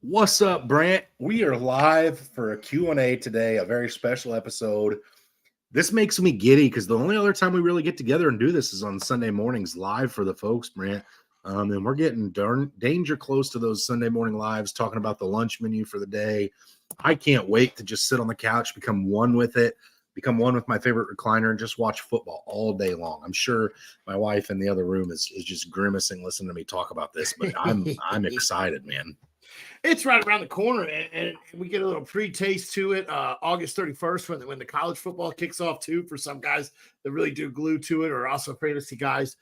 What's up, Brant? We are live for a Q&A today, a very special episode. This makes me giddy because the only other time we really get together and do this is on Sunday mornings live for the folks, Brant. And we're getting danger close to those Sunday morning lives, talking about the lunch menu for the day. I can't wait to just sit on the couch, become one with it, become one with my favorite recliner, and just watch football all day long. I'm sure my wife in the other room is just grimacing listening to me talk about this, but I'm excited, man. It's right around the corner, and we get a little pre-taste to it. August 31st, when the college football kicks off too, for some guys that really do glue to it, or also fantasy guys.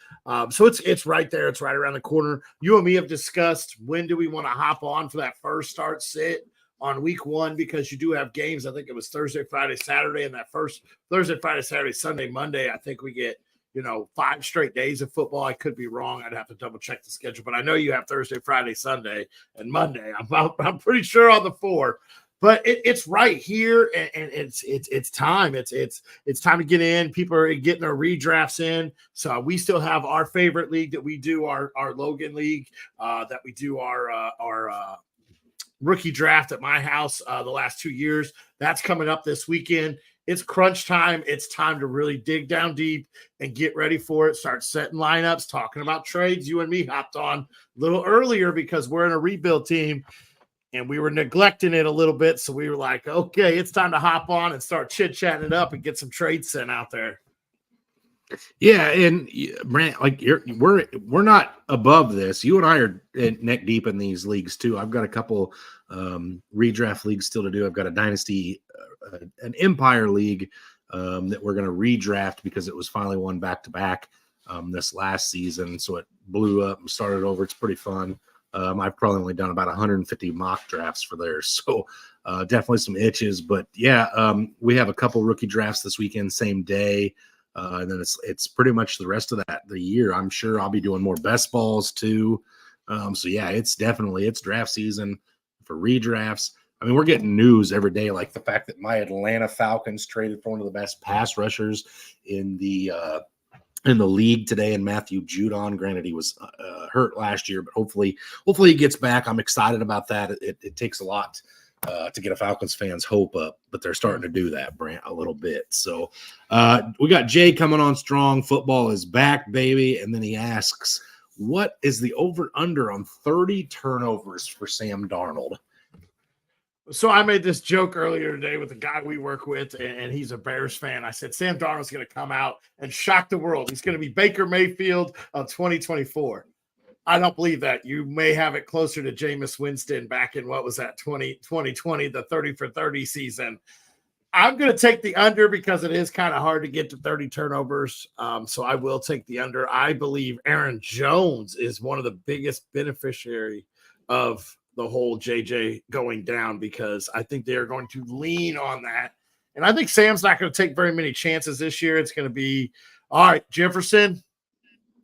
So it's right there. It's right around the corner. You and me have discussed when do we want to hop on for that first start sit on week one, because you do have games. I think it was Thursday, Friday, Saturday, and that first Thursday, Friday, Saturday, Sunday, Monday. I think we get 5 straight days of football. I could be wrong. I'd have to double check the schedule, but I know you have Thursday, Friday, Sunday, and Monday. I'm pretty sure on the 4, but it's right here, and it's time. It's time to get in. People are getting their redrafts in. So we still have our favorite league that we do, our Logan League, that we do our rookie draft at my house the last 2 years. That's coming up this weekend. It's crunch time. It's time to really dig down deep and get ready for it. Start setting lineups, talking about trades. You and me hopped on a little earlier because we're in a rebuild team and we were neglecting it a little bit. So we were like, okay, it's time to hop on and start chit-chatting it up and get some trades sent out there. Yeah, and Brant, we're not above this. You and I are neck deep in these leagues too. I've got a couple redraft leagues still to do. I've got a dynasty, an Empire league that we're going to redraft because it was finally won back to back this last season. So it blew up and started over. It's pretty fun. I've probably only done about 150 mock drafts for there, so definitely some itches. But yeah, we have a couple rookie drafts this weekend, same day. And then it's pretty much the rest of the year. I'm sure I'll be doing more best balls too. So yeah, it's draft season for redrafts. I mean, we're getting news every day, like the fact that my Atlanta Falcons traded for one of the best pass rushers in the league today, and Matthew Judon. Granted, he was hurt last year, but hopefully he gets back. I'm excited about that. It takes a lot to get a Falcons fans' hope up, but they're starting to do that, Brant, a little bit. So we got Jay coming on strong. Football is back, baby. And then he asks, what is the over-under on 30 turnovers for Sam Darnold? So I made this joke earlier today with the guy we work with, and he's a Bears fan. I said, Sam Darnold's going to come out and shock the world. He's going to be Baker Mayfield of 2024. I don't believe that. You may have it closer to Jameis Winston back in, what was that, 2020, the 30 for 30 season. I'm going to take the under because it is kind of hard to get to 30 turnovers. So I will take the under. I believe Aaron Jones is one of the biggest beneficiary of the whole JJ going down, because I think they are going to lean on that. And I think Sam's not going to take very many chances this year. It's going to be, all right, Jefferson,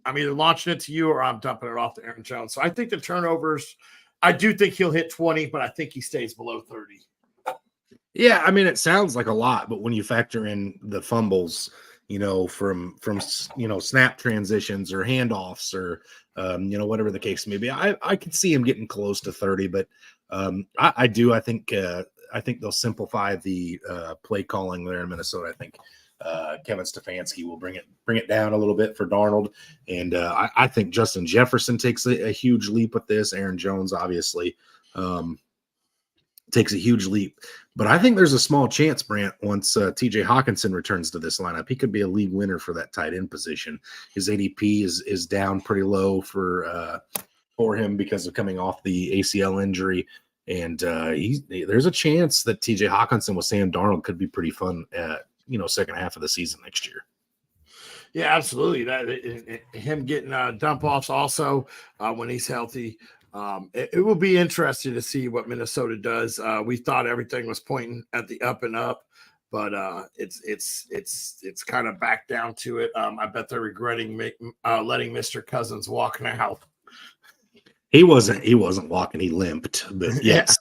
I'm either launching it to you or I'm dumping it off to Aaron Jones. So I think the turnovers, I do think he'll hit 20, but I think he stays below 30. Yeah, I mean, it sounds like a lot, but when you factor in the fumbles, from snap transitions or handoffs or, whatever the case may be, I could see him getting close to 30, but I think they'll simplify the play calling there in Minnesota. I think Kevin Stefanski will bring it down a little bit for Darnold, and I think Justin Jefferson takes a huge leap with this. Aaron Jones obviously takes a huge leap, but I think there's a small chance, Brant, once TJ Hawkinson returns to this lineup, he could be a league winner for that tight end position. His ADP is down pretty low for him because of coming off the ACL injury. And there's a chance that TJ Hawkinson with Sam Darnold could be pretty fun at, second half of the season next year. Yeah, absolutely. That him getting dump offs also when he's healthy. It will be interesting to see what Minnesota does. We thought everything was pointing at the up and up, but it's kind of back down to it. I bet they're regretting letting Mr. Cousins walk now. He wasn't walking, he limped, but yes.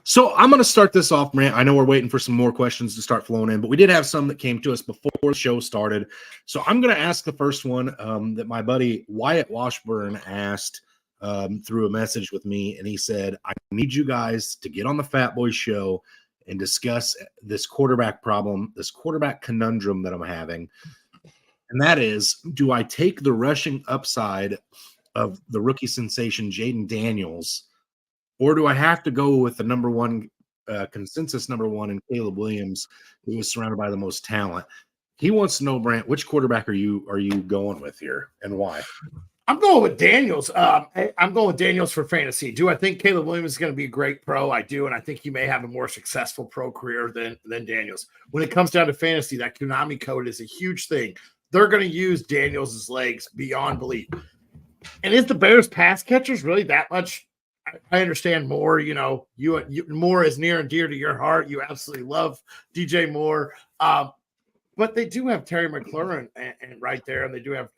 So I'm going to start this off, Brant. I know we're waiting for some more questions to start flowing in, but we did have some that came to us before the show started. So I'm going to ask the first one that my buddy Wyatt Washburn asked through a message with me, and he said, I need you guys to get on the Fatboyz show and discuss this quarterback problem, this quarterback conundrum that I'm having. And that is, do I take the rushing upside of the rookie sensation, Jaden Daniels, or do I have to go with the number one consensus number one in Caleb Williams, who was surrounded by the most talent? He wants to know, Brant, which quarterback are you going with here and why? I'm going with Daniels. I'm going with Daniels for fantasy. Do I think Caleb Williams is going to be a great pro? I do, and I think he may have a more successful pro career than Daniels. When it comes down to fantasy, that Konami code is a huge thing. They're going to use Daniels' legs beyond belief. And is the Bears pass catchers really that much? I understand Moore. You Moore is near and dear to your heart. You absolutely love DJ Moore. But they do have Terry McLaurin and right there, and they do have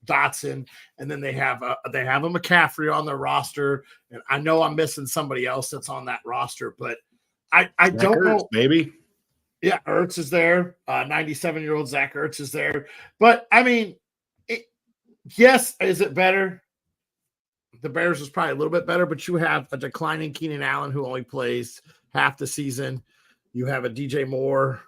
Dotson, and then they have a McCaffrey on their roster. And I know I'm missing somebody else that's on that roster, but I don't know. Maybe. Yeah, Ertz is there. 97-year-old Zach Ertz is there. But I mean, yes, is it better? The Bears is probably a little bit better, but you have a declining Keenan Allen who only plays half the season. You have a DJ Moore,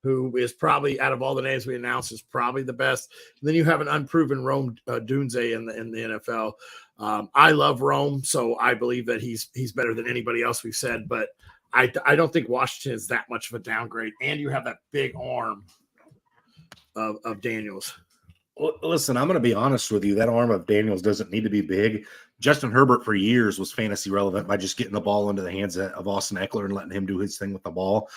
who is probably, out of all the names we announced, is probably the best. And then you have an unproven Rome Dunze in the NFL. I love Rome, so I believe that he's better than anybody else we've said. But I don't think Washington is that much of a downgrade. And you have that big arm of Daniels. Well, listen, I'm going to be honest with you. That arm of Daniels doesn't need to be big. Justin Herbert for years was fantasy relevant by just getting the ball into the hands of Austin Eckler and letting him do his thing with the ball.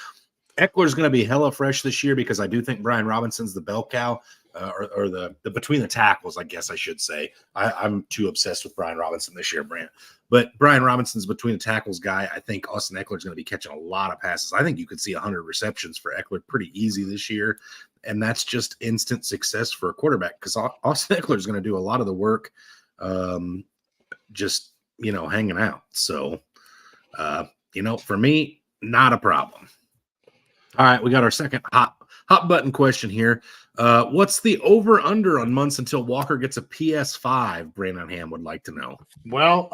Eckler's going to be hella fresh this year because I do think Brian Robinson's the bell cow, or the between the tackles, I guess I should say. I'm too obsessed with Brian Robinson this year, Brant. But Brian Robinson's between the tackles guy. I think Austin Eckler's going to be catching a lot of passes. I think you could see 100 receptions for Eckler pretty easy this year. And that's just instant success for a quarterback because Austin Eckler is going to do a lot of the work just, hanging out. So, for me, not a problem. All right, we got our second hot button question here. What's the over-under on months until Walker gets a PS5? Brandon Ham would like to know. Well,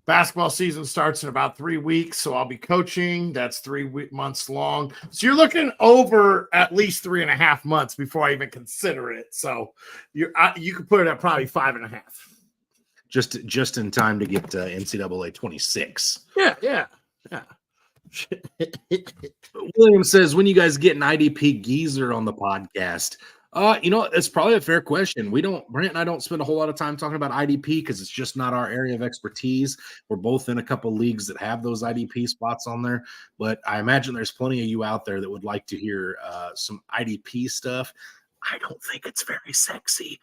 basketball season starts in about 3 weeks, so I'll be coaching. That's 3 months long. So you're looking over at least 3.5 months before I even consider it. So you could put it at probably 5.5. Just in time to get NCAA 26. Yeah. William says, when you guys get an IDP geezer on the podcast? It's probably a fair question. Brant and I don't spend a whole lot of time talking about IDP because it's just not our area of expertise. We're both in a couple leagues that have those IDP spots on there, but I imagine there's plenty of you out there that would like to hear some IDP stuff. I don't think it's very sexy.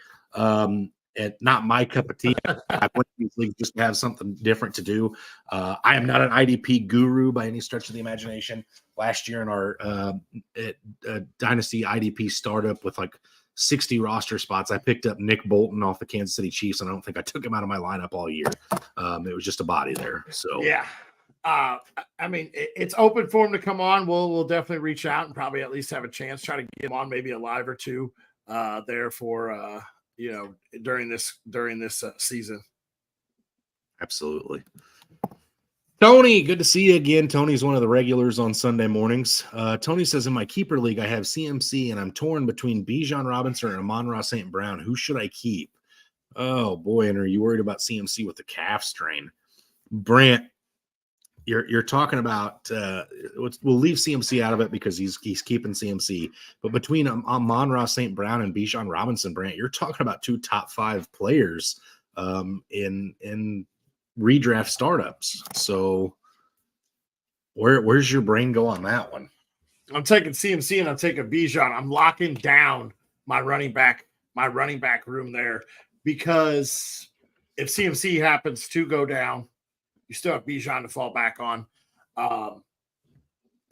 And not my cup of tea. I went to these leagues just to have something different to do. I am not an IDP guru by any stretch of the imagination. Last year in our Dynasty IDP startup with like 60 roster spots, I picked up Nick Bolton off the Kansas City Chiefs, and I don't think I took him out of my lineup all year. It was just a body there. So yeah. It's open for him to come on. We'll definitely reach out and probably at least have a chance, try to get him on maybe a live or two there for during this season. Absolutely. Tony, good to see you again. Tony's one of the regulars on Sunday mornings. Tony says, in my keeper league, I have CMC, and I'm torn between Bijan Robinson and Amon-Ra St. Brown. Who should I keep? Oh, boy, and are you worried about CMC with the calf strain? Brant, you're talking about we'll leave CMC out of it because he's keeping CMC. But between Amon-Ra St. Brown and Bijan Robinson, Brant, you're talking about two top 5 players in redraft startups. So where's your brain go on that one? I'm taking CMC and I'm taking Bijan. I'm locking down my running back room there because if CMC happens to go down, you still have Bijan to fall back on.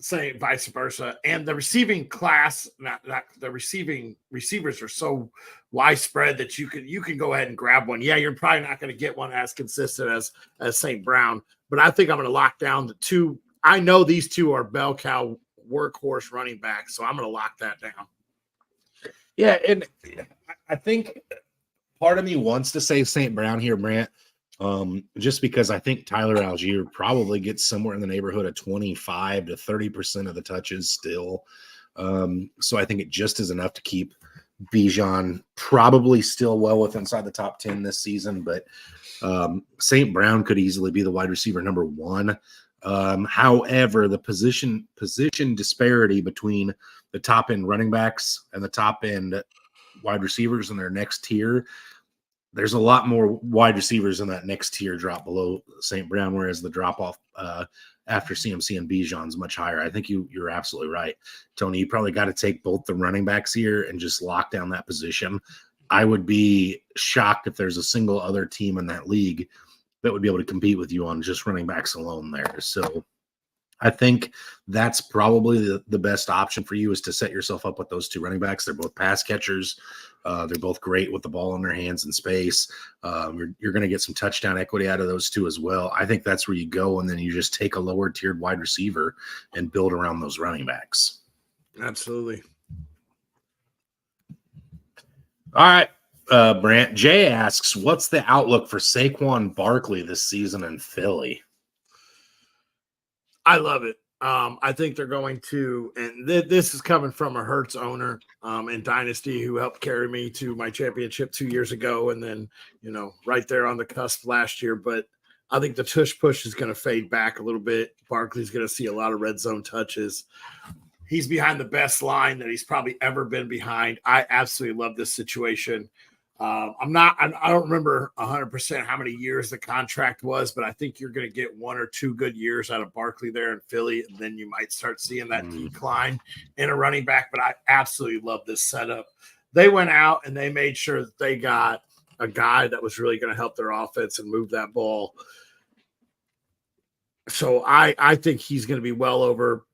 Say vice versa. And the receiving class, not the receivers are so widespread that you can go ahead and grab one. Yeah, you're probably not going to get one as consistent as St. Brown, but I think I'm going to lock down the two. I know these two are bell cow workhorse running backs, so I'm going to lock that down. Yeah, and I think Part of me wants to say St. Brown here, Brant, just because I think Tyler Algier probably gets somewhere in the neighborhood of 25 to 30% of the touches still. So I think it just is enough to keep Bijan probably still well within inside the top 10 this season, but St. Brown could easily be the wide receiver number 1. However, the position disparity between the top end running backs and the top end wide receivers in their next tier, there's a lot more wide receivers in that next tier drop below St. Brown, whereas the drop off after CMC and Bijan is much higher. I think you're absolutely right, Tony. You probably got to take both the running backs here and just lock down that position. I would be shocked if there's a single other team in that league that would be able to compete with you on just running backs alone there. So I think that's probably the best option for you, is to set yourself up with those two running backs. They're both pass catchers. They're both great with the ball in their hands in space. You're going to get some touchdown equity out of those two as well. I think that's where you go, and then you just take a lower tiered wide receiver and build around those running backs. Absolutely. All right, Brant. Jay asks, what's the outlook for Saquon Barkley this season in Philly? I love it. I think they're going to, and this is coming from a Hurts owner in Dynasty who helped carry me to my championship 2 years ago, and then, right there on the cusp last year. But I think the tush push is going to fade back a little bit. Barkley's going to see a lot of red zone touches. He's behind the best line that he's probably ever been behind. I absolutely love this situation. I don't remember 100% how many years the contract was, but I think you're going to get 1 or 2 good years out of Barkley there in Philly, and then you might start seeing that decline in a running back. But I absolutely love this setup. They went out and they made sure that they got a guy that was really going to help their offense and move that ball. So I think he's going to be well over.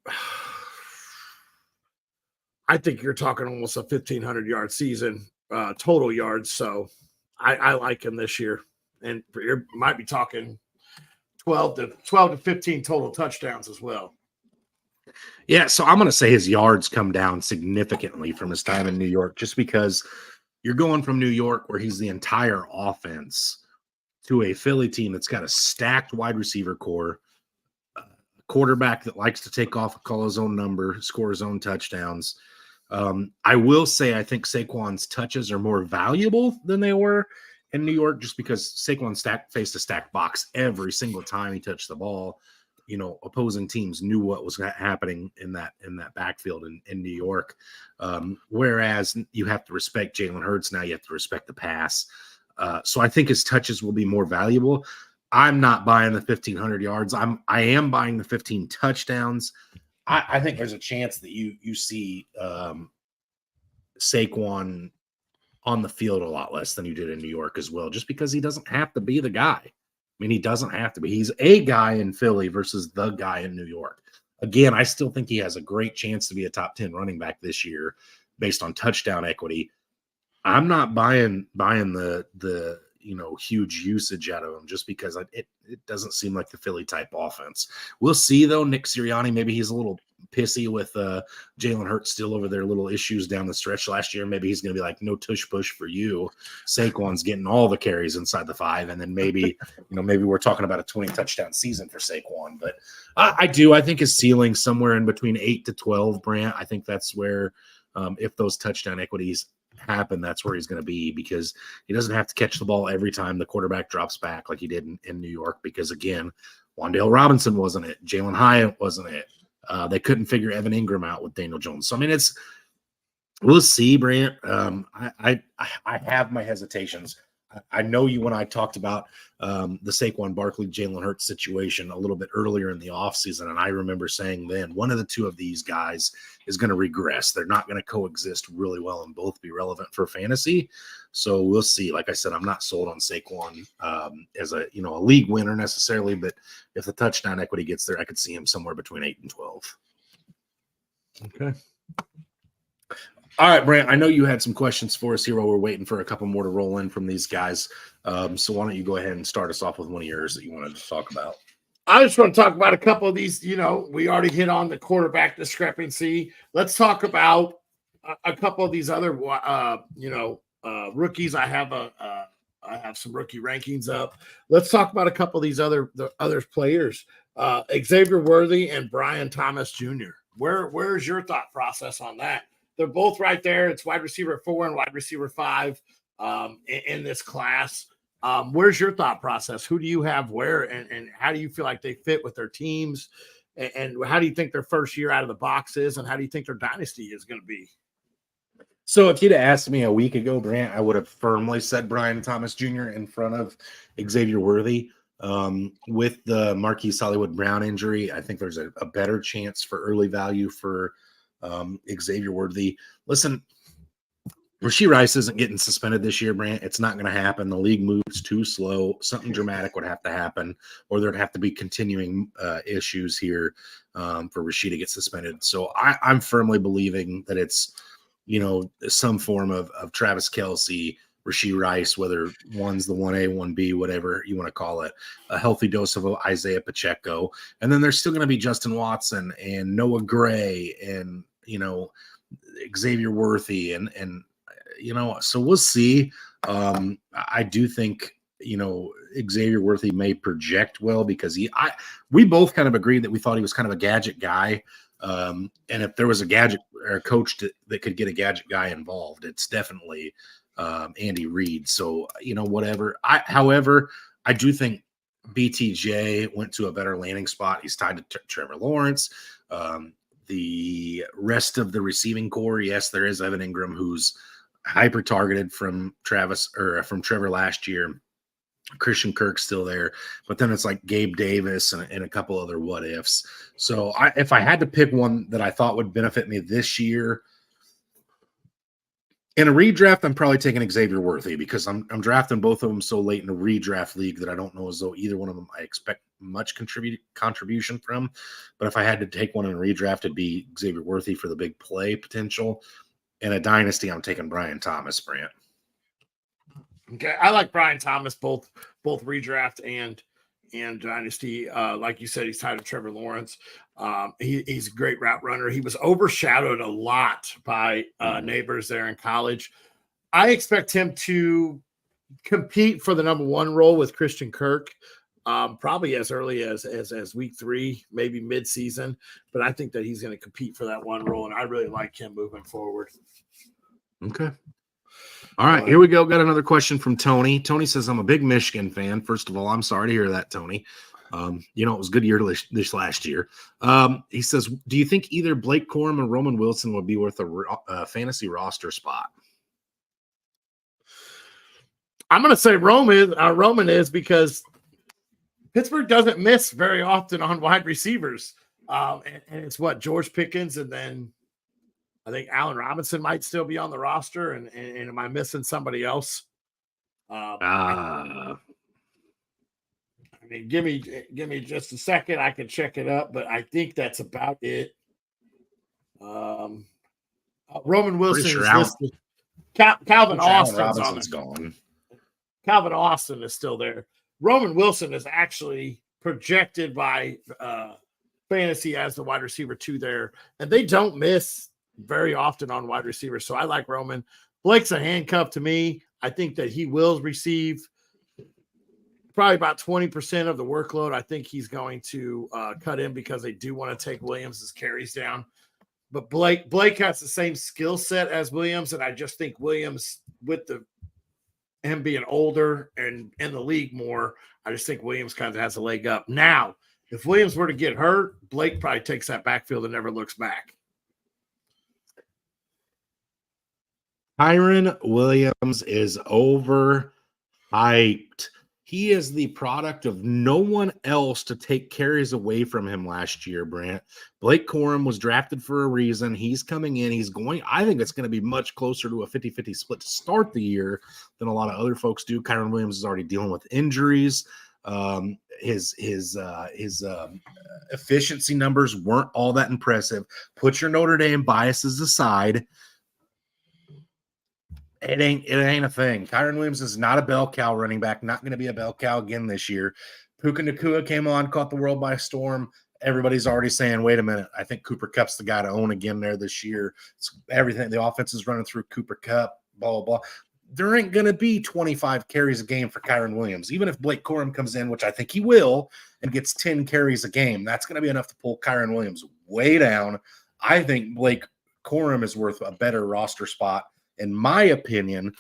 I think you're talking almost a 1,500-yard season. Total yards, so I like him this year, and you might be talking 12 to 15 total touchdowns as well. Yeah, so I'm going to say his yards come down significantly from his time in New York, just because you're going from New York, where he's the entire offense, to a Philly team that's got a stacked wide receiver core, a quarterback that likes to take off, call his own number, score his own touchdowns. I will say I think Saquon's touches are more valuable than they were in New York, just because Saquon faced a stacked box every single time he touched the ball. Opposing teams knew what was happening in that backfield in New York. Whereas you have to respect Jalen Hurts now, you have to respect the pass. So I think his touches will be more valuable. I'm not buying the 1,500 yards. I am buying the 15 touchdowns. I think there's a chance that you see Saquon on the field a lot less than you did in New York as well, just because he doesn't have to be the guy. I mean, he doesn't have to be. He's a guy in Philly versus the guy in New York. Again, I still think he has a great chance to be a top 10 running back this year based on touchdown equity. I'm not buying the huge usage out of him, just because it doesn't seem like the Philly type offense. We'll see though. Nick Sirianni, maybe he's a little pissy with Jalen Hurts still over their little issues down the stretch last year. Maybe he's going to be like, no tush push for you. Saquon's getting all the carries inside the 5. And then maybe we're talking about a 20 touchdown season for Saquon. But I think his ceiling somewhere in between 8 to 12, Brant. I think that's where, if those touchdown equities happen, that's where he's going to be, because he doesn't have to catch the ball every time the quarterback drops back like he did in New York, because again, Wan'Dale Robinson wasn't it, Jalen Hyatt wasn't it, they couldn't figure Evan Ingram out with Daniel Jones. So I mean, we'll see, Brant. I have my hesitations. I know you and I talked about the Saquon Barkley, Jalen Hurts situation a little bit earlier in the offseason, and I remember saying then one of the two of these guys is going to regress. They're not going to coexist really well and both be relevant for fantasy. So we'll see. Like I said, I'm not sold on Saquon as a league winner necessarily, but if the touchdown equity gets there, I could see him somewhere between 8 and 12. Okay. All right, Brant, I know you had some questions for us here while we're waiting for a couple more to roll in from these guys. So why don't you go ahead and start us off with one of yours that you wanted to talk about? I just want to talk about a couple of these. We already hit on the quarterback discrepancy. Let's talk about a couple of these other, rookies. I have a have some rookie rankings up. Let's talk about a couple of these other players. Xavier Worthy and Brian Thomas Jr. Where's your thought process on that? They're both right there. It's wide receiver 4 and wide receiver 5 in this class. Where's your thought process? Who do you have where, and how do you feel like they fit with their teams? And how do you think their first year out of the box is, and how do you think their dynasty is going to be? So if you'd have asked me a week ago, Brant, I would have firmly said Brian Thomas Jr. in front of Xavier Worthy. With the Marquise Hollywood Brown injury, I think there's a better chance for early value for Xavier Worthy. Listen, Rashee Rice isn't getting suspended this year, Brant. It's not going to happen. The league moves too slow. Something dramatic would have to happen, or there'd have to be continuing issues here for Rashee to get suspended. So I'm firmly believing that it's, some form of Travis Kelce, Rashee Rice, whether one's the 1A, 1B, whatever you want to call it, a healthy dose of Isaiah Pacheco. And then there's still going to be Justin Watson and Noah Gray and, Xavier Worthy and so we'll see. I do think, Xavier Worthy may project well because we both kind of agreed that we thought he was kind of a gadget guy. And if there was a gadget or a coach that could get a gadget guy involved, it's definitely Andy Reid. So, whatever. However, I do think BTJ went to a better landing spot. He's tied to Trevor Lawrence. The rest of the receiving core, yes, there is Evan Ingram, who's hyper targeted from Trevor last year. Christian Kirk's still there, but then it's like Gabe Davis and a couple other what ifs. So if I had to pick one that I thought would benefit me this year in a redraft, I'm probably taking Xavier Worthy because I'm drafting both of them so late in a redraft league that I don't know as though either one of them I expect much contribution from. But if I had to take one in a redraft, it'd be Xavier Worthy for the big play potential. In a dynasty, I'm taking Brian Thomas, Brant. Okay, I like Brian Thomas both redraft and dynasty. Like you said, he's tied to Trevor Lawrence. He's a great route runner. He was overshadowed a lot by neighbors there in college. I expect him to compete for the number 1 role with Christian Kirk, probably as early as week 3, maybe mid-season. But I think that he's going to compete for that 1 role, and I really like him moving forward. Okay. All right, here we go. Got another question from Tony. Tony says, I'm a big Michigan fan. First of all, I'm sorry to hear that, Tony. It was a good year this last year. He says, do you think either Blake Corum or Roman Wilson would be worth a fantasy roster spot? I'm going to say Roman is because Pittsburgh doesn't miss very often on wide receivers. And it's George Pickens, and then I think Allen Robinson might still be on the roster. And am I missing somebody else? I mean, give me just a second. I can check it up, but I think that's about it. Roman Wilson is listed. Calvin Austin's gone. Calvin Austin is still there. Roman Wilson is actually projected by fantasy as the wide receiver 2 there, and they don't miss very often on wide receivers. So I like Roman. Blake's a handcuff to me. I think that he will receive probably about 20% of the workload. I think he's going to cut in because they do want to take Williams' carries down. But Blake has the same skill set as Williams, and I just think Williams, with him being older and in the league more, I just think Williams kind of has a leg up. Now, if Williams were to get hurt, Blake probably takes that backfield and never looks back. Kyren Williams is overhyped. He is the product of no one else to take carries away from him last year, Brant. Blake Corum was drafted for a reason. He's coming in. I think it's going to be much closer to a 50-50 split to start the year than a lot of other folks do. Kyren Williams is already dealing with injuries. His efficiency numbers weren't all that impressive. Put your Notre Dame biases aside. It ain't a thing. Kyren Williams is not a bell cow running back, not going to be a bell cow again this year. Puka Nacua came on, caught the world by storm. Everybody's already saying, wait a minute, I think Cooper Kupp's the guy to own again there this year. It's everything. The offense is running through Cooper Kupp, blah, blah, blah. there ain't going to be 25 carries a game for Kyron Williams. Even if Blake Corum comes in, which I think he will, and gets 10 carries a game, that's going to be enough to pull Kyron Williams way down. I think Blake Corum is worth a better roster spot, in my opinion,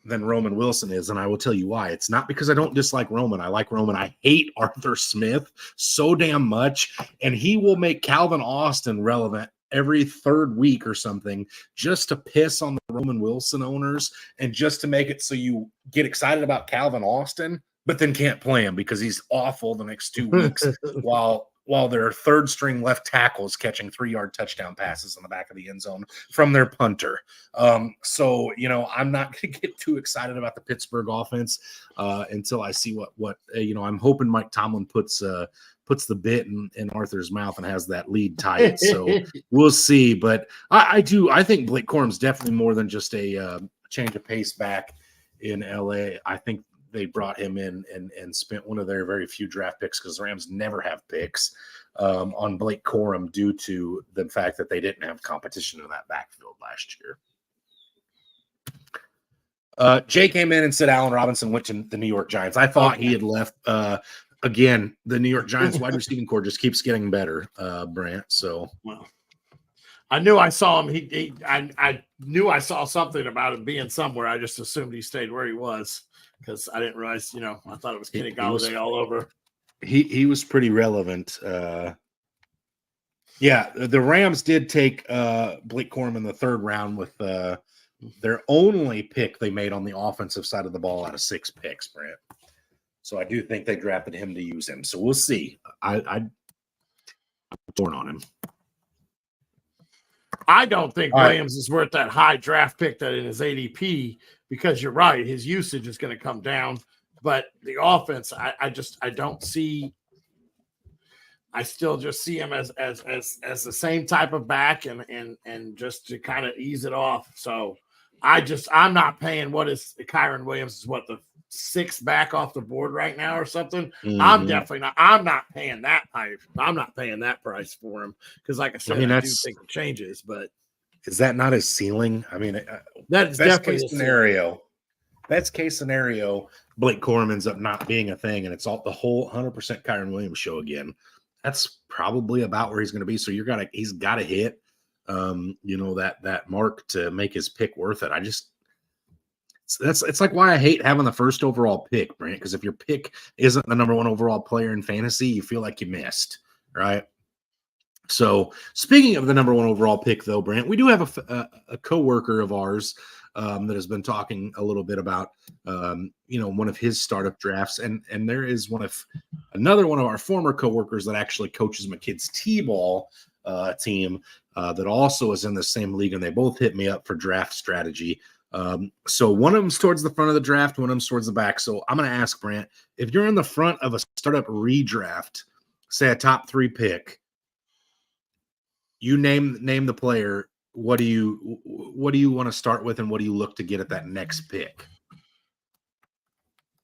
than Roman Wilson is, and I will tell you why. It's not because I don't dislike Roman. I like Roman. I hate Arthur Smith so damn much, and he will make Calvin Austin relevant every third week or something just to piss on the Roman Wilson owners and just to make it so you get excited about Calvin Austin, but then can't play him because he's awful the next 2 weeks while their third string left tackle is catching 3-yard touchdown passes in the back of the end zone from their punter. So, I'm not going to get too excited about the Pittsburgh offense until I see what I'm hoping Mike Tomlin puts the bit in Arthur's mouth and has that lead tight. So we'll see. But I think Blake Corum's definitely more than just a change of pace back in LA. I think they brought him in and spent one of their very few draft picks, because the Rams never have picks, on Blake Corum due to the fact that they didn't have competition in that backfield last year. Jay came in and said Allen Robinson went to the New York Giants. I thought he had left. Again, the New York Giants wide receiving core just keeps getting better, Brant. So, well, I knew I saw him. I knew I saw something about him being somewhere. I just assumed he stayed where he was, because I didn't realize, I thought it was Kenny Galladay all over. He was pretty relevant. Yeah, the Rams did take Blake Corum in the third round with their only pick they made on the offensive side of the ball out of 6 picks, Brant. So I do think they drafted him to use him. So we'll see. I'm torn on him. I don't think Williams is worth that high draft pick that in his ADP, because you're right, his usage is going to come down. But the offense, I don't see. I still just see him as the same type of back, and just to kind of ease it off. So I'm not paying what is Kyron Williams is what the 6th back off the board right now or something. Mm-hmm. I'm not paying that price. I'm not paying that price for him, because, like I said, I do think it changes. But is that not his ceiling? I mean, that's definitely case scenario. Best case scenario, Blake Corum ends up not being a thing, and it's all the whole 100% Kyron Williams show again. That's probably about where he's going to be. So he's got to hit, that mark to make his pick worth it. It's like why I hate having the first overall pick, Brant, because if your pick isn't the number 1 overall player in fantasy, you feel like you missed, right? So speaking of the number 1 overall pick, though, Brant, we do have a coworker of ours that has been talking a little bit about, one of his startup drafts, and there is another one of our former coworkers that actually coaches my kids' t-ball team that also is in the same league, and they both hit me up for draft strategy. So one of them's towards the front of the draft, one of them's towards the back. So I'm going to ask Brant, if you're in the front of a startup redraft, say a top 3 pick, you name the player. What do you want to start with, and what do you look to get at that next pick?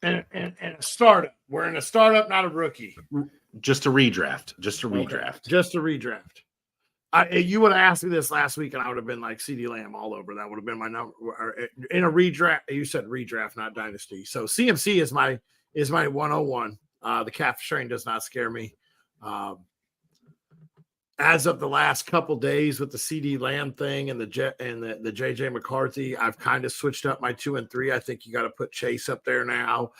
And a startup. We're in a startup, not a rookie. Just a redraft. You would have asked me this last week, and I would have been like CeeDee Lamb all over. That would have been my number. In a redraft, you said redraft, not dynasty. So CMC is my 101. The calf strain does not scare me. As of the last couple days with the CeeDee Lamb thing and the JJ McCarthy, I've kind of switched up my 2 and 3. I think you got to put Chase up there now.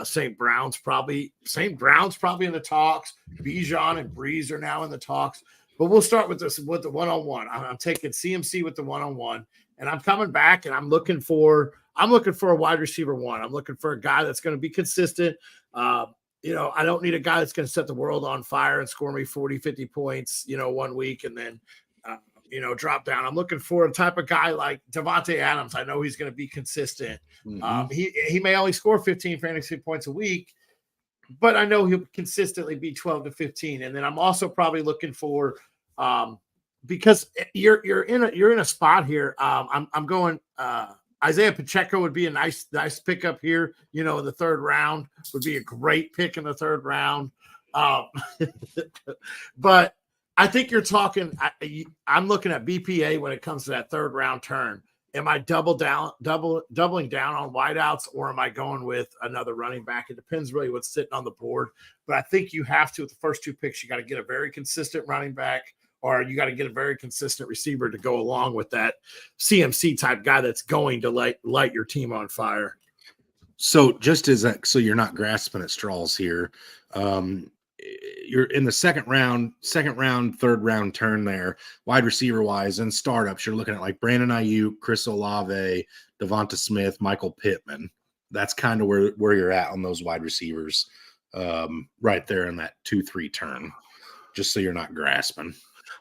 St. Brown's probably in the talks. Bijan and Breeze are now in the talks. But we'll start with the 101. I'm taking CMC with the 101, and I'm coming back, and I'm looking for a wide receiver 1. I'm looking for a guy that's going to be consistent. I don't need a guy that's going to set the world on fire and score me 40, 50 points, 1 week and then, drop down. I'm looking for a type of guy like Devontae Adams. I know he's going to be consistent. Mm-hmm. He may only score 15 fantasy points a week, but I know he'll consistently be 12 to 15. And then I'm also probably looking for, because you're in a spot here. I'm going, Isaiah Pacheco would be a nice pickup here. In the 3rd round would be a great pick in the 3rd round. But I think you're talking. I'm looking at BPA when it comes to that 3rd round turn. Am I doubling down on wideouts, or am I going with another running back? It depends really what's sitting on the board. But I think you have to, with the first two picks, you got to get a very consistent running back, or you got to get a very consistent receiver to go along with that CMC type guy that's going to light your team on fire. So just as so you're not grasping at straws here. You're in the second round, third round turn there, wide receiver wise, and startups. You're looking at like Brandon Ayuk, Chris Olave, Devonta Smith, Michael Pittman. That's kind of where you're at on those wide receivers, right there in that 2-3 turn. Just so you're not grasping.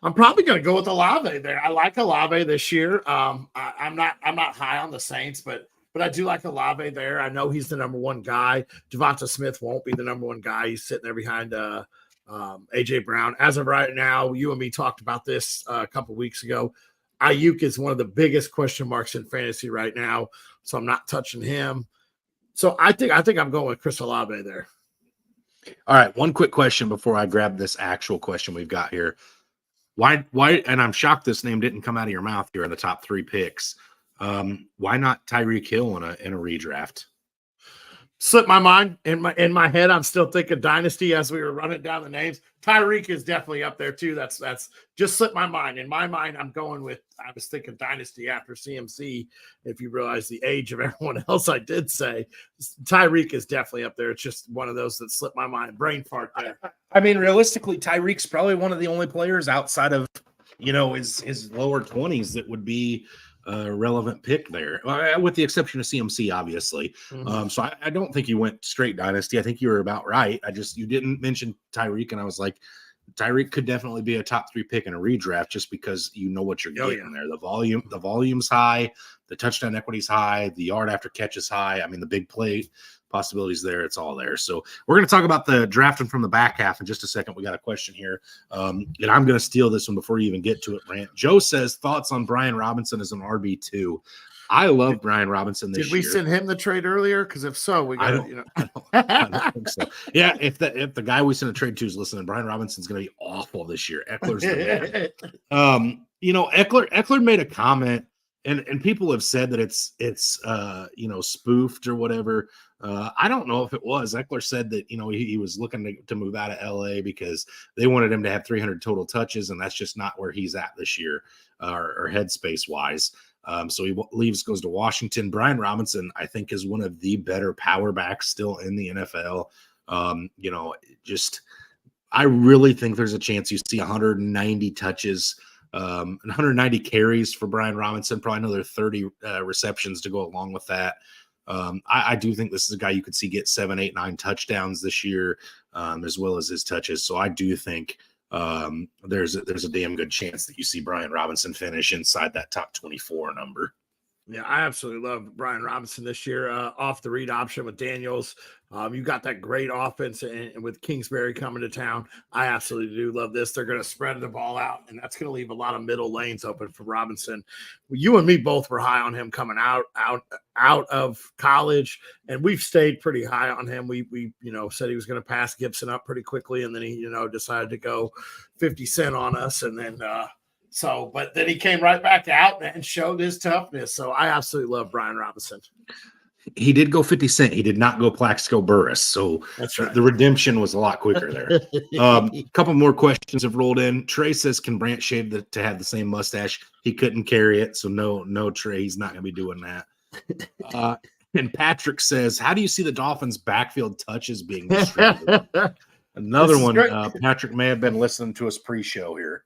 I'm probably going to go with Olave there. I like Olave this year. I'm not high on the Saints, but I do like Olave there. I know he's the number one guy. Devonta Smith won't be the number one guy. He's sitting there behind A.J. Brown. As of right now, you and me talked about this a couple weeks ago. Ayuk is one of the biggest question marks in fantasy right now, so I'm not touching him. So I think I'm going with Chris Olave there. All right, one quick question before I grab this actual question we've got here. Why? And I'm shocked this name didn't come out of your mouth here in the top 3 picks. Why not Tyreek Hill in a redraft? Slipped my mind. In my head, I'm still thinking dynasty as we were running down the names. Tyreek is definitely up there too. That's just slipped my mind. In my mind, I was thinking dynasty after CMC. If you realize the age of everyone else, I did say Tyreek is definitely up there. It's just one of those that slipped my mind. Brain fart there. I mean, realistically, Tyreek's probably one of the only players outside of, his lower 20s that would be a relevant pick there, with the exception of CMC, obviously. Mm-hmm. So I don't think you went straight dynasty. I think you were about right. You didn't mention Tyreek, and I was like, Tyreek could definitely be a top 3 pick in a redraft just because you know what you're getting there. The volume's high, the touchdown equity's high, the yard after catch is high. I mean, the big play possibilities there, it's all there. So we're going to talk about the drafting from the back half in just a second. We got a question here, and I'm going to steal this one before you even get to it, Brant. Joe says, thoughts on Brian Robinson as an RB2? I love Brian Robinson this year. Did we send him the trade earlier? Because if so, we got I don't think so. Yeah, if the guy we sent a trade to is listening, Brian Robinson's going to be awful this year. Eckler's the man. Eckler made a comment, and people have said that it's spoofed or whatever. I don't know if it was. Eckler said that he was looking to move out of LA because they wanted him to have 300 total touches, and that's just not where he's at this year, or headspace wise. So he goes to Washington. Brian Robinson, I think, is one of the better power backs still in the NFL. I really think there's a chance you see 190 touches, 190 carries for Brian Robinson, probably another 30 receptions to go along with that. I do think this is a guy you could see get 7, 8, 9 touchdowns this year, as well as his touches. So I do think there's a damn good chance that you see Brian Robinson finish inside that top 24 number. Yeah, I absolutely love Brian Robinson this year. Off the read option with Daniels. You got that great offense, and with Kingsbury coming to town, I absolutely do love this. They're going to spread the ball out, and that's going to leave a lot of middle lanes open for Robinson. You and me both were high on him coming out of college, and we've stayed pretty high on him. We said he was going to pass Gibson up pretty quickly, and then he decided to go 50 Cent on us, and then but then he came right back out and showed his toughness. So I absolutely love Brian Robinson. He did go 50 Cent. He did not go Plaxico Burress. So that's right. The redemption was a lot quicker there. A couple more questions have rolled in. Trey says, can Brant shave to have the same mustache? He couldn't carry it. So no, Trey, he's not going to be doing that. And Patrick says, how do you see the Dolphins' backfield touches being distributed? Another one. Patrick may have been listening to us pre-show here.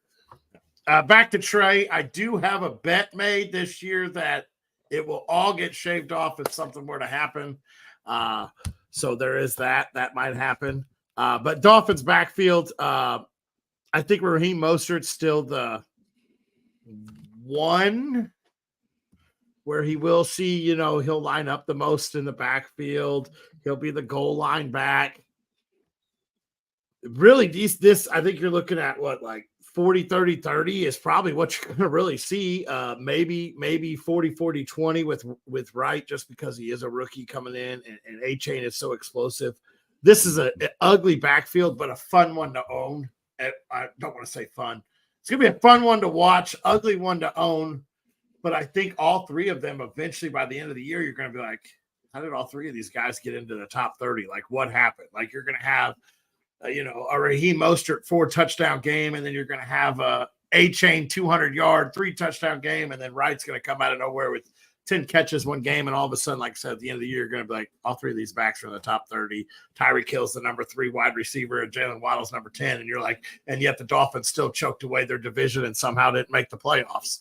Back to Trey. I do have a bet made this year that it will all get shaved off if something were to happen. So there is that. That might happen. But Dolphins backfield, I think Raheem Mostert's still the one where he will see, he'll line up the most in the backfield. He'll be the goal line back. Really, this I think you're looking at what, like 40-30-30 is probably what you're going to really see. Maybe 40-40-20 with Wright, just because he is a rookie coming in, and A-Chain is so explosive. This is an ugly backfield, but a fun one to own. I don't want to say fun. It's going to be a fun one to watch, ugly one to own, But I think all three of them eventually by the end of the year, you're going to be like, how did all three of these guys get into the top 30? Like, what happened? Like, you're going to have, a Raheem Mostert 4-touchdown game, and then you're going to have a chain 200-yard 3-touchdown game, and then Wright's going to come out of nowhere with 10 catches one game, and all of a sudden, like I said, at the end of the year, you're going to be like, all three of these backs are in the top 30. Tyreek Hill's the number 3 wide receiver, and Jalen Waddle's number 10, and you're like, and yet the Dolphins still choked away their division and somehow didn't make the playoffs.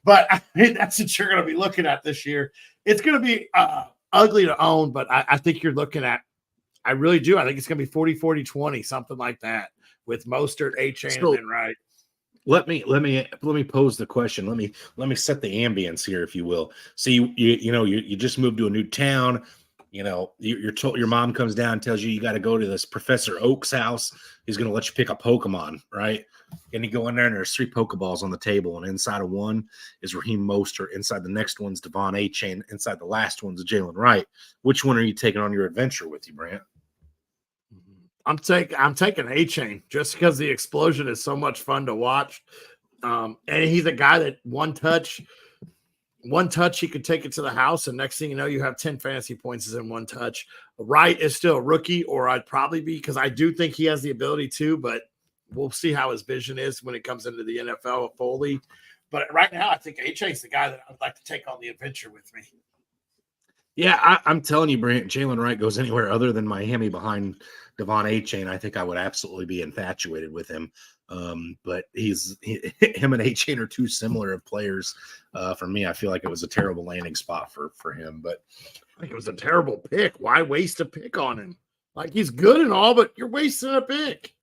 But I mean, that's what you're going to be looking at this year. It's going to be ugly to own, but I think you're looking at, I really do. I think it's going to be 40-40-20, something like that, with Mostert, A-Chain, and then Wright. Let me pose the question. Let me set the ambience here, if you will. So you just moved to a new town. You're told, your mom comes down and tells you got to go to this Professor Oak's house. He's going to let you pick a Pokemon, right? And you go in there and there's 3 Pokeballs on the table, and inside of one is Raheem Mostert. Inside the next one's Devon A-Chain. Inside the last one's Jalen Wright. Which one are you taking on your adventure with you, Brant? I'm taking A-Chain just because the explosion is so much fun to watch. And he's a guy that one touch, he could take it to the house, and next thing you know, you have 10 fantasy points in one touch. Wright is still a rookie, or I'd probably be, because I do think he has the ability to, but we'll see how his vision is when it comes into the NFL fully. But right now, I think A-Chain's the guy that I would like to take on the adventure with me. Yeah, I'm telling you, Brant, Jalen Wright goes anywhere other than Miami behind Devon A-Chain, I think I would absolutely be infatuated with him. But him and A-Chain are too similar of players. For me, I feel like it was a terrible landing spot for him. But I think it was a terrible pick. Why waste a pick on him? Like, he's good and all, but you're wasting a pick.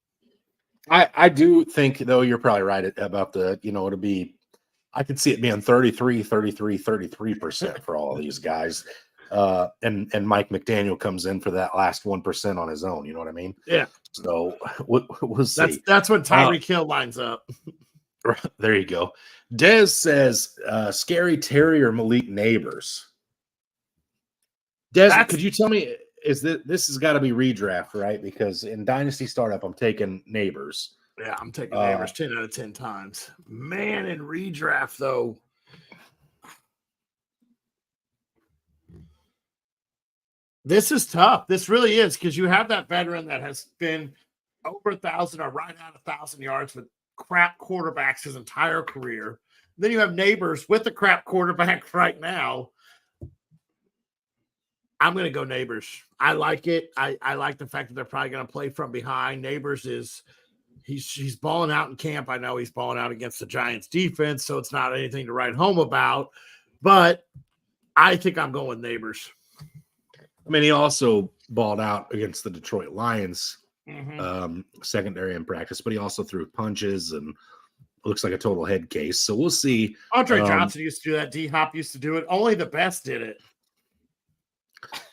I do think, though, you're probably right about the, it'll be, I could see it being 33% for all of these guys. And Mike McDaniel comes in for that last 1% on his own. You know what I mean? Yeah. So we'll see. That's when Tyreek Hill lines up. There you go. Dez says, Scary Terry or Malik Neighbors. Dez, could you tell me, this has got to be redraft, right? Because in Dynasty Startup, I'm taking Neighbors. Yeah, I'm taking Neighbors 10 out of 10 times. Man, in redraft, though, this is tough. This really is, because you have that veteran that has been over 1,000 or right at 1,000 yards with crap quarterbacks his entire career. Then you have Neighbors with the crap quarterback right now. I'm going to go Neighbors. I like it. I like the fact that they're probably going to play from behind. Neighbors he's balling out in camp. I know he's balling out against the Giants defense, so it's not anything to write home about. But I think I'm going with Neighbors. I mean, he also balled out against the Detroit Lions secondary in practice, but he also threw punches and looks like a total head case. So we'll see. Andre Johnson used to do that. D-Hop used to do it. Only the best did it.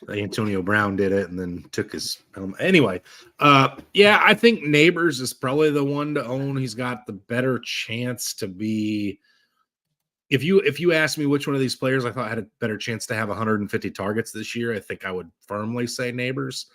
Antonio Brown did it and then took his anyway. Yeah, I think Neighbors is probably the one to own. He's got the better chance to be. If you ask me which one of these players I thought had a better chance to have 150 targets this year, I think I would firmly say Neighbors.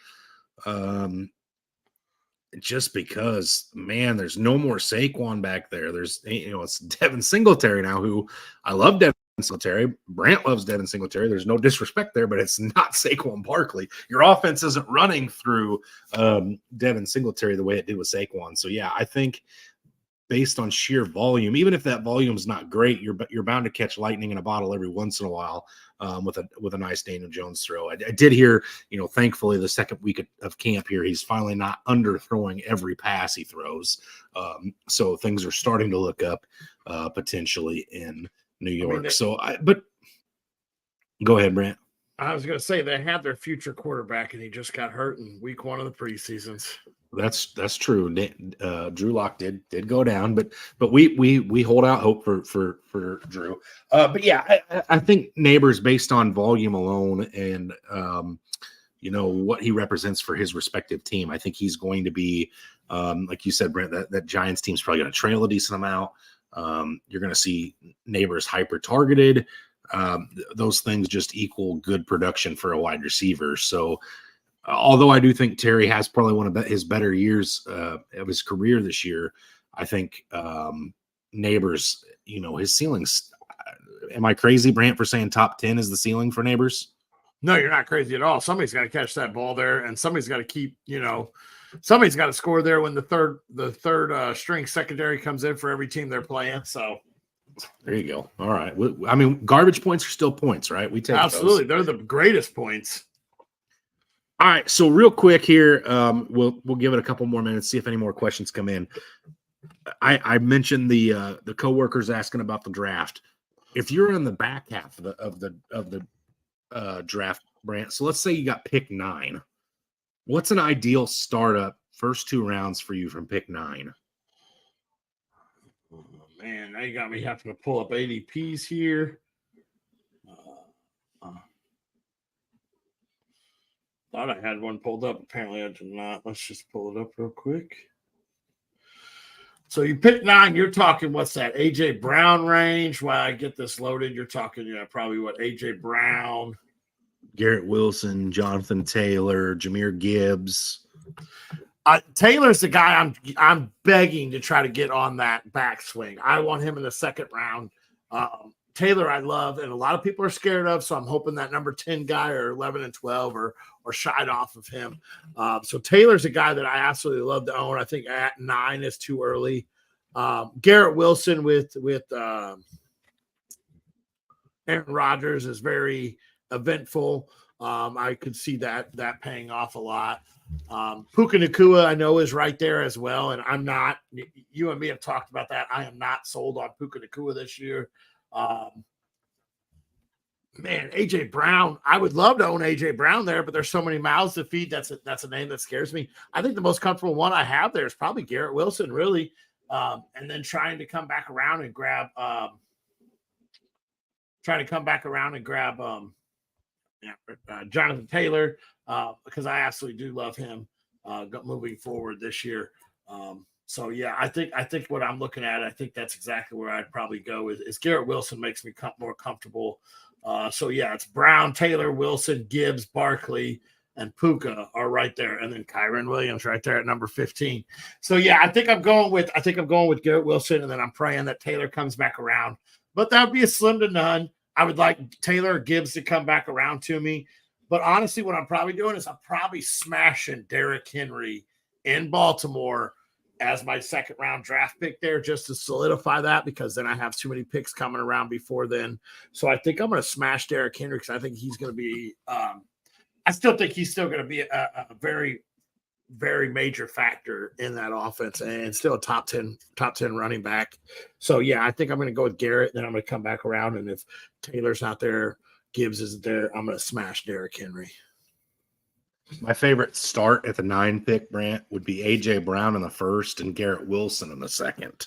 Just because, man, there's no more Saquon back there. There's, it's Devin Singletary now, who I love Devin Singletary. Brant loves Devin Singletary. There's no disrespect there, but it's not Saquon Barkley. Your offense isn't running through Devin Singletary the way it did with Saquon. So, yeah, I think based on sheer volume, even if that volume is not great, you're bound to catch lightning in a bottle every once in a while with a nice Daniel Jones throw. I did hear, thankfully the second week of camp here, he's finally not underthrowing every pass he throws. So things are starting to look up potentially in New York. But go ahead, Brant. I was going to say they had their future quarterback and he just got hurt in week 1 of the preseasons. That's true. Drew Lock did go down, but we hold out hope for Drew. But yeah, I think Neighbors, based on volume alone and what he represents for his respective team, I think he's going to be like you said, Brent. That Giants team's probably going to trail a decent amount. You're going to see Neighbors hyper targeted. Those things just equal good production for a wide receiver. So. Although I do think Terry has probably one of his better years of his career this year, I think Neighbors, his ceiling's am I crazy, Brant, for saying top 10 is the ceiling for Neighbors? No, you're not crazy at all. Somebody's got to catch that ball there, and somebody's got to keep, somebody's got to score there when the third string secondary comes in for every team they're playing. So there you go. All right. I mean, garbage points are still points, right? We take absolutely. those. They're the greatest points. All right. So real quick here, we'll give it a couple more minutes, see if any more questions come in. I mentioned the coworkers asking about the draft. If you're in the back half of the draft, Brant, so let's say you got pick 9. What's an ideal startup first 2 rounds for you from pick 9? Oh, man, now you got me having to pull up ADPs here. Thought I had one pulled up. Apparently I did not. Let's just pull it up real quick. So you pick 9, you're talking, what's that, A.J. Brown range? While I get this loaded, you're talking, probably what, A.J. Brown. Garrett Wilson, Jonathan Taylor, Jahmyr Gibbs. Taylor's the guy I'm begging to try to get on that backswing. I want him in the second round. Taylor I love, and a lot of people are scared of, so I'm hoping that number 10 guy or 11 and 12 or shied off of him. So Taylor's a guy that I absolutely love to own. I think at 9 is too early. Garrett Wilson with Aaron Rodgers is very eventful. I could see that paying off a lot. Puka Nacua, I know, is right there as well, and I'm not. You and me have talked about that. I am not sold on Puka Nacua this year. Man, A.J. Brown, I would love to own A.J. Brown there, but there's so many mouths to feed. That's a name that scares me. I think the most comfortable one I have there is probably Garrett Wilson, really, and then trying to come back around and grab Jonathan Taylor, because I absolutely do love him moving forward this year. So yeah, I think what I'm looking at, I think that's exactly where I'd probably go is Garrett Wilson makes me more comfortable. So yeah, it's Brown, Taylor, Wilson, Gibbs, Barkley, and Puka are right there, and then Kyren Williams right there at number 15. So yeah, I think I'm going with Garrett Wilson, and then I'm praying that Taylor comes back around. But that would be a slim to none. I would like Taylor or Gibbs to come back around to me. But honestly, what I'm probably doing is I'm probably smashing Derrick Henry in Baltimore as my second round draft pick there, just to solidify that, because then I have too many picks coming around before then. So I think I'm going to smash Derrick Henry, because I think he's going to be I still think he's still going to be a very, very major factor in that offense, and still a top 10 running back. So yeah, I think I'm going to go with Garrett, then I'm going to come back around, and if Taylor's not there, Gibbs isn't there, I'm going to smash Derrick Henry. My favorite start at the 9 pick, Brant, would be A.J. Brown in the first and Garrett Wilson in the second.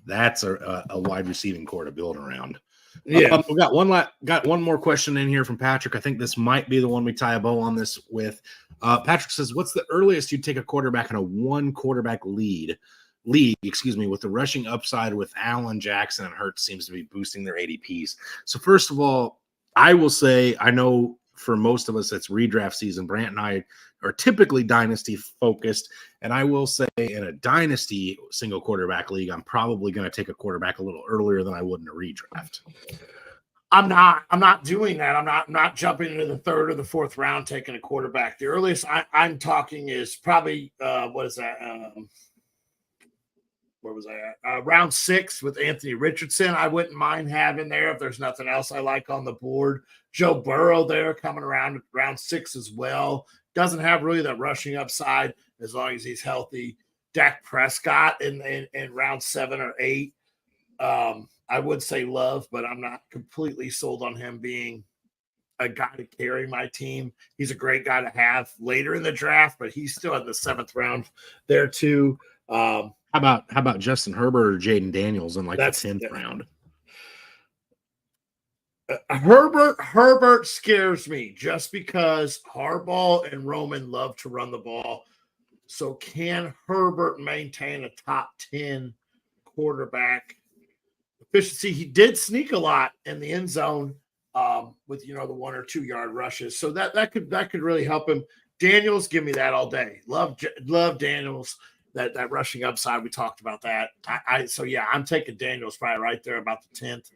That's a wide receiving core to build around. Yeah. We got one more question in here from Patrick. I think this might be the one we tie a bow on this with. Patrick says, what's the earliest you'd take a quarterback in a 1-quarterback league, with the rushing upside with Allen, Jackson, and Hurts seems to be boosting their ADPs. So first of all, I will say, I know for most of us, it's redraft season. Brant and I are typically dynasty focused. And I will say in a dynasty single quarterback league, I'm probably going to take a quarterback a little earlier than I would in a redraft. I'm not doing that. I'm not jumping into the 3rd or the 4th round taking a quarterback. The earliest I'm talking is probably what is that? Where was I at? Round 6 with Anthony Richardson. I wouldn't mind having there if there's nothing else I like on the board. Joe Burrow there coming around round 6 as well. Doesn't have really that rushing upside as long as he's healthy. Dak Prescott in round 7 or 8. I would say love, but I'm not completely sold on him being a guy to carry my team. He's a great guy to have later in the draft, but he's still in the 7th round there too. How about Justin Herbert or Jaden Daniels in the 10th round? Herbert scares me just because Harbaugh and Roman love to run the ball. So can Herbert maintain a top 10 quarterback efficiency? He did sneak a lot in the end zone with the 1 or 2 yard rushes. So that could really help him. Daniels, give me that all day. Love Daniels. That rushing upside, we talked about that. So yeah, I'm taking Daniels probably right there about the 10th.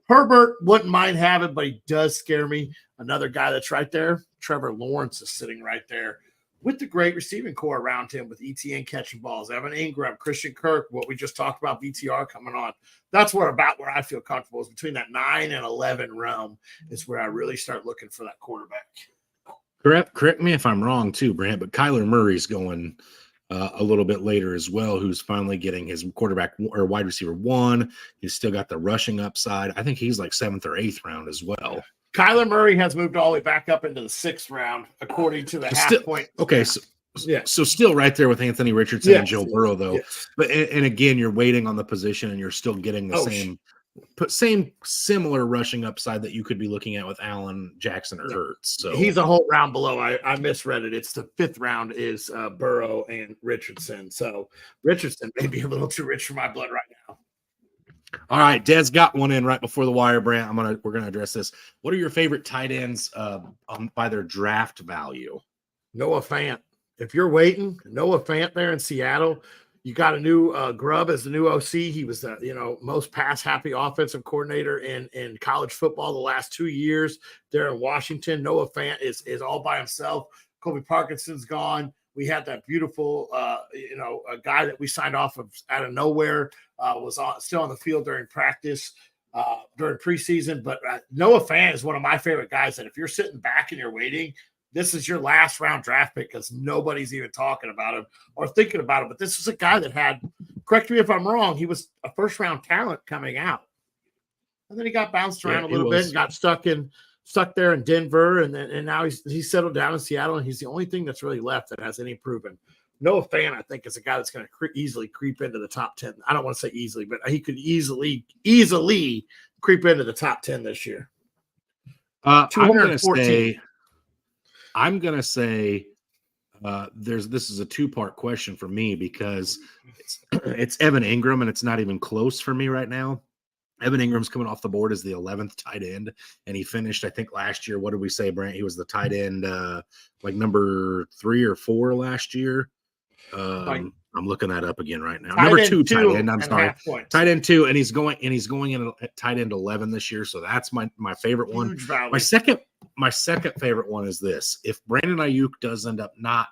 Herbert wouldn't mind having, but he does scare me. Another guy that's right there, Trevor Lawrence is sitting right there with the great receiving core around him, with ETN catching balls, Evan Ingram, Christian Kirk, what we just talked about, BTR coming on. That's where I feel comfortable is between that 9 and 11 realm is where I really start looking for that quarterback. Correct me if I'm wrong too, Brant, but Kyler Murray's going a little bit later as well, who's finally getting his quarterback or wide receiver 1. He's still got the rushing upside. I think he's like 7th or 8th round as well. Kyler Murray has moved all the way back up into the 6th round, according to the half point. Okay, so still right there with Anthony Richardson and Joe Burrow, though. Yes. But and again, you're waiting on the position, and you're still getting the same similar rushing upside that you could be looking at with Allen, Jackson, or Hurts. So he's a whole round below. I misread it. It's the 5th round is Burrow and Richardson. So Richardson may be a little too rich for my blood right now. All right, Dez got one in right before the wire, Brant. We're gonna address this. What are your favorite tight ends by their draft value? Noah Fant. If you're waiting, Noah Fant there in Seattle, you got a new Grubb as the new OC. He was the most pass happy offensive coordinator in college football the last 2 years there in Washington. Noah Fant is all by himself. Kobe Parkinson's gone. We had that beautiful, a guy that we signed off of out of nowhere was still on the field during practice, during preseason. But Noah Fant is one of my favorite guys that if you're sitting back and you're waiting, this is your last round draft pick because nobody's even talking about him or thinking about him. But this was a guy that had, correct me if I'm wrong, he was a first round talent coming out. And then he got bounced around a little bit and got stuck there in Denver. And now he's settled down in Seattle. And he's the only thing that's really left that has any proven. Noah Fant, I think, is a guy that's going to easily creep into the top 10. I don't want to say easily, but he could easily creep into the top 10 this year. I'm gonna say this is a 2-part question for me because it's Evan Ingram and it's not even close for me right now. Evan Ingram's coming off the board as the 11th tight end, and he finished, I think, last year. What did we say, Brant? He was the tight end like number 3 or 4 last year. I'm looking that up again right now. Number 2 tight end. I'm sorry, tight end 2, and he's going in at tight end 11 this year. So that's my favorite one. My second favorite one is this: if Brandon Ayuk does end up not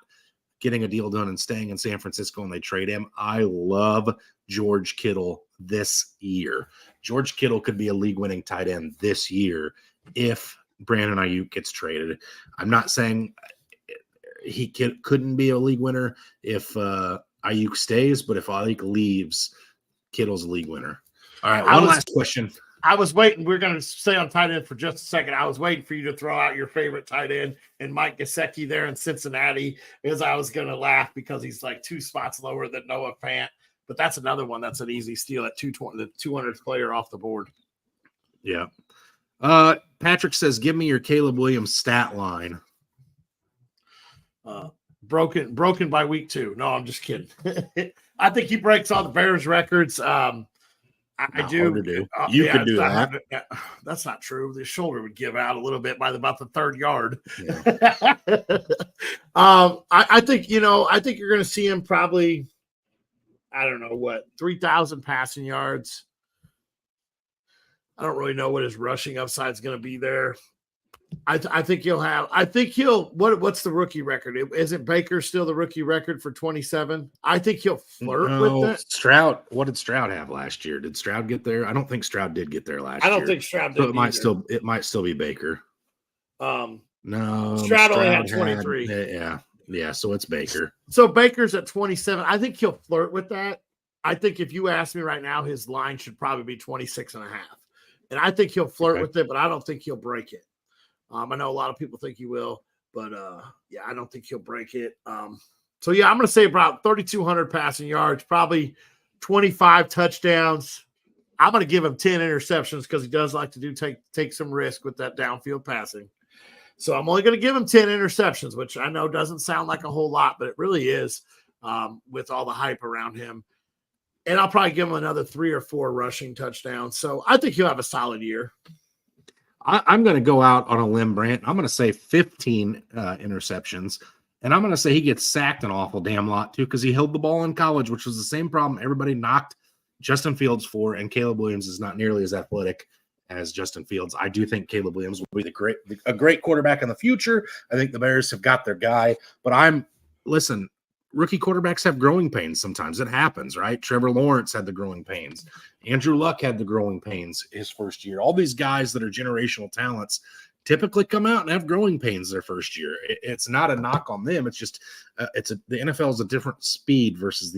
getting a deal done and staying in San Francisco and they trade him, I love George Kittle this year. George Kittle could be a league-winning tight end this year if Brandon Ayuk gets traded. I'm not saying he couldn't be a league winner if Ayuk stays, but if Ayuk leaves, Kittle's a league winner. All right, one last question. I was waiting. We're going to stay on tight end for just a second. I was waiting for you to throw out your favorite tight end and Mike Gesicki there in Cincinnati, because I was going to laugh because he's like 2 spots lower than Noah Fant. But that's another one that's an easy steal at 220, the 200th player off the board. Yeah. Patrick says, give me your Caleb Williams stat line. Broken by week 2. No, I'm just kidding. I think he breaks all the Bears records. I do. You could do that. That's not true. The shoulder would give out a little bit by about the 3rd yard. Yeah. I think you're going to see him probably, I don't know 3,000 passing yards. I don't really know what his rushing upside is going to be there. I think what's the rookie record? Isn't Baker still the rookie record for 27? I think he'll flirt with it. Stroud, what did Stroud have last year? Did Stroud get there? I don't think Stroud did get there last year. I don't think Stroud did. So it might still be Baker. No, Stroud only had 23. Yeah, so it's Baker. So Baker's at 27. I think he'll flirt with that. I think if you ask me right now, his line should probably be 26 and a half. And I think he'll flirt with it, but I don't think he'll break it. I know a lot of people think he will, but I don't think he'll break it. I'm going to say about 3,200 passing yards, probably 25 touchdowns. I'm going to give him 10 interceptions because he does like to take some risk with that downfield passing. So I'm only going to give him 10 interceptions, which I know doesn't sound like a whole lot, but it really is with all the hype around him. And I'll probably give him another 3 or 4 rushing touchdowns. So I think he'll have a solid year. I'm going to go out on a limb, Brant. I'm going to say 15 interceptions, and I'm going to say he gets sacked an awful damn lot too because he held the ball in college, which was the same problem everybody knocked Justin Fields for, and Caleb Williams is not nearly as athletic as Justin Fields. I do think Caleb Williams will be a great quarterback in the future. I think the Bears have got their guy, but listen, rookie quarterbacks have growing pains sometimes. It happens, right? Trevor Lawrence had the growing pains. Andrew Luck had the growing pains his first year. All these guys that are generational talents typically come out and have growing pains their first year. It's not a knock on them. It's just the NFL is a different speed versus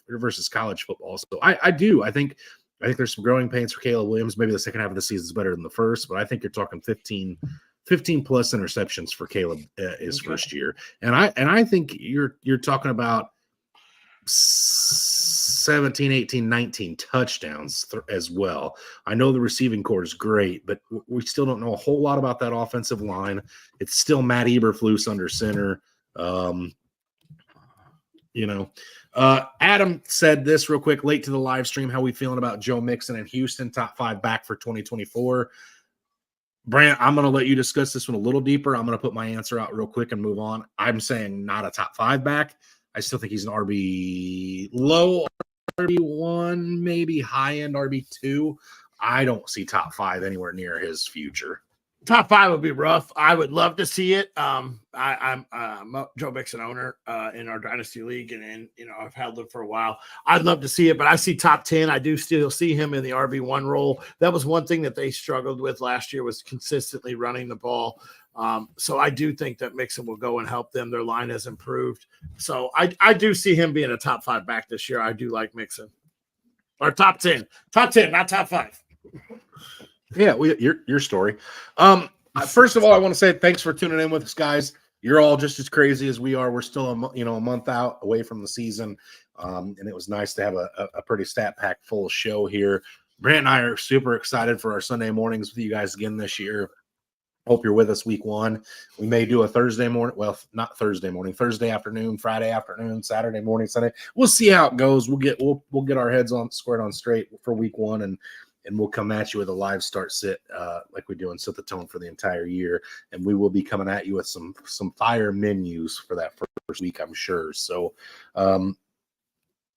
versus college football. So I think there's some growing pains for Caleb Williams. Maybe the second half of the season is better than the first, but I think you're talking 15 plus interceptions for Caleb his first year. And I think you're talking about 17, 18, 19 touchdowns as well. I know the receiving core is great, but we still don't know a whole lot about that offensive line. It's still Matt Eberflus under center. Adam said this real quick, late to the live stream. How we feeling about Joe Mixon and Houston, top 5 back for 2024? Brant, I'm going to let you discuss this one a little deeper. I'm going to put my answer out real quick and move on. I'm saying not a top 5 back. I still think he's an low RB1, maybe high-end RB2. I don't see top 5 anywhere near his future. Top 5 would be rough. I would love to see it. I'm a Joe Mixon owner in our Dynasty League, and I've held him for a while. I'd love to see it, but I see top 10. I do still see him in the RB1 role. That was one thing that they struggled with last year, was consistently running the ball. So I do think that Mixon will go and help them. Their line has improved. So I do see him being a top 5 back this year. I do like Mixon. Or top 10, not top 5. Yeah, your story. First of all, I want to say thanks for tuning in with us, guys. You're all just as crazy as we are. We're still a month out away from the season, and it was nice to have a pretty stat-packed full show here. Brant and I are super excited for our Sunday mornings with you guys again this year. Hope you're with us week 1. We may do a Thursday morning. Well, not Thursday morning, Thursday afternoon, Friday afternoon, Saturday morning, Sunday. We'll see how it goes. We'll get our heads squared on straight for week 1, and we'll come at you with a live start sit like we do and set the tone for the entire year. And we will be coming at you with some fire menus for that first week, I'm sure. So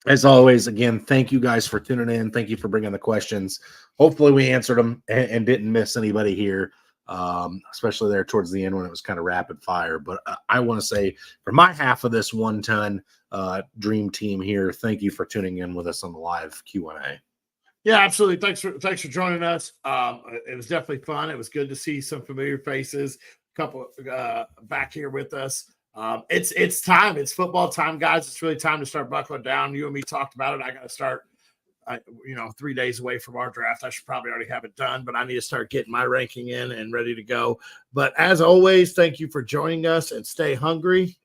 as always, again, thank you guys for tuning in. Thank you for bringing the questions. Hopefully we answered them and didn't miss anybody here, especially there towards the end when it was kind of rapid fire. But I want to say, for my half of this 1-ton dream team here, thank you for tuning in with us on the live Q&A. Yeah, absolutely. Thanks for joining us. It was definitely fun. It was good to see some familiar faces, a couple back here with us. It's time. It's football time, guys. It's really time to start buckling down. You and me talked about it. I got to start, 3 days away from our draft. I should probably already have it done, but I need to start getting my ranking in and ready to go. But as always, thank you for joining us, and stay hungry.